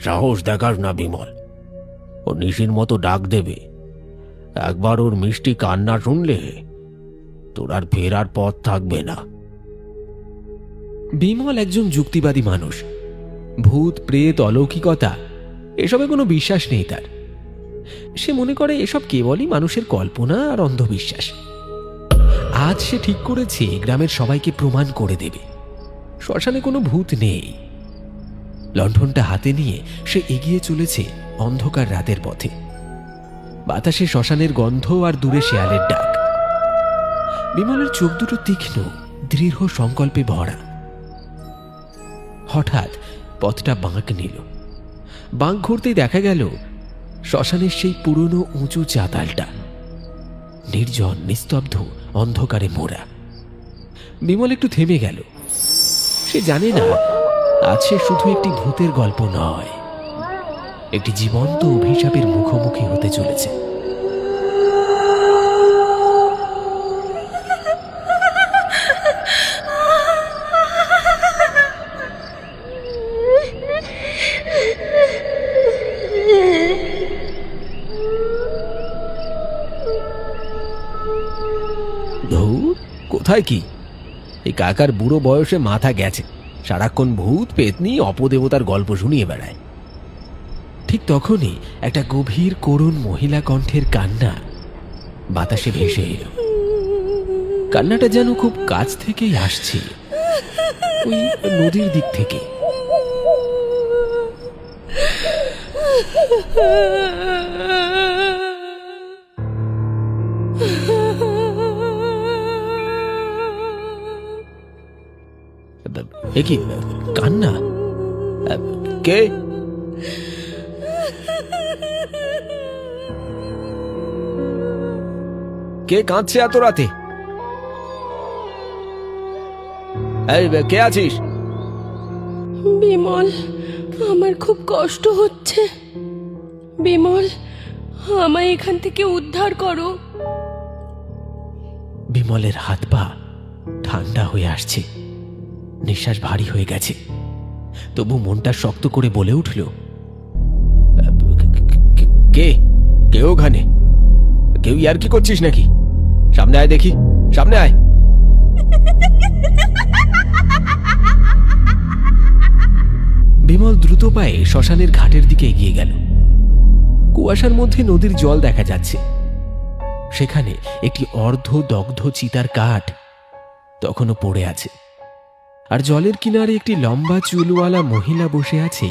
সাহস দেখাস না বিমল। ও নিশির মতো ডাক দেবে। একবার ওর মিষ্টি কান্না শুনলে তোর আর ফেরার পথ থাকবে না। বিমল একজন যুক্তিবাদী মানুষ। ভূত প্রেত অলৌকিকতা এসবে কোনো বিশ্বাস নেই তার। সে মনে করে এসব কেবলই মানুষের কল্পনা আর অন্ধবিশ্বাস। আজ সে ঠিক করেছে গ্রামের সবাইকে প্রমাণ করে দেবে শ্মশানে কোনো ভূত নেই। লণ্ঠনটা হাতে নিয়ে সে এগিয়ে চলেছে অন্ধকার রাতের পথে। বাতাসে শ্মশানের গন্ধ আর দূরে শেয়ালের ডাক। বিমলের চোখ দুটো তীক্ষ্ণ, দৃঢ় সংকল্পে ভরা। হঠাৎ পথটা বাঁক নিল। বাঁক ঘুরতেই দেখা গেল শ্মশানের সেই পুরনো উঁচু চাতালটা নির্জন, নিস্তব্ধ, অন্ধকারে মোড়া। বিমল একটু থেমে গেল। সে জানে না আজ সে শুধু একটি ভূতের গল্প নয়, একটি জীবন্ত অভিশাপের মুখোমুখি হতে চলেছে। ধুর, কোথায় কি! এই কাকার বুড়ো বয়সে মাথা গেছে, সারাক্ষণ ভূত পেতনি অপদেবতার গল্প শুনিয়ে বেড়ায়। ঠিক তখনই একটা গভীর করুণ মহিলা কণ্ঠের কান্না বাতাসে ভেসে এলো। কান্নাটা যেন খুব কাছ থেকেই আসছে, ওই নদীর দিক থেকে। এ কি কান্না? কে? কে কাঁদছে এত রাতে? কে আছিস? বিমল, আমার খুব কষ্ট হচ্ছে। বিমল, আমায় এখান থেকে উদ্ধার করো। বিমলের হাত পা ঠান্ডা হয়ে আসছে, নিঃশ্বাস ভারী হয়ে গেছে। তবু মনটা শক্ত করে বলে উঠল, কে? কে ওখানে? কেউ আর কি করছিস নাকি? সামনে আয় দেখি, সামনে আয়। বিমল দ্রুত পায়ে শ্মশানের ঘাটের দিকে এগিয়ে গেল। কুয়াশার মধ্যে নদীর জল দেখা যাচ্ছে। সেখানে একটি অর্ধ দগ্ধ চিতার কাঠ তখনও পড়ে আছে, আর জলের কিনারে একটি লম্বা চুলওয়ালা মহিলা বসে আছে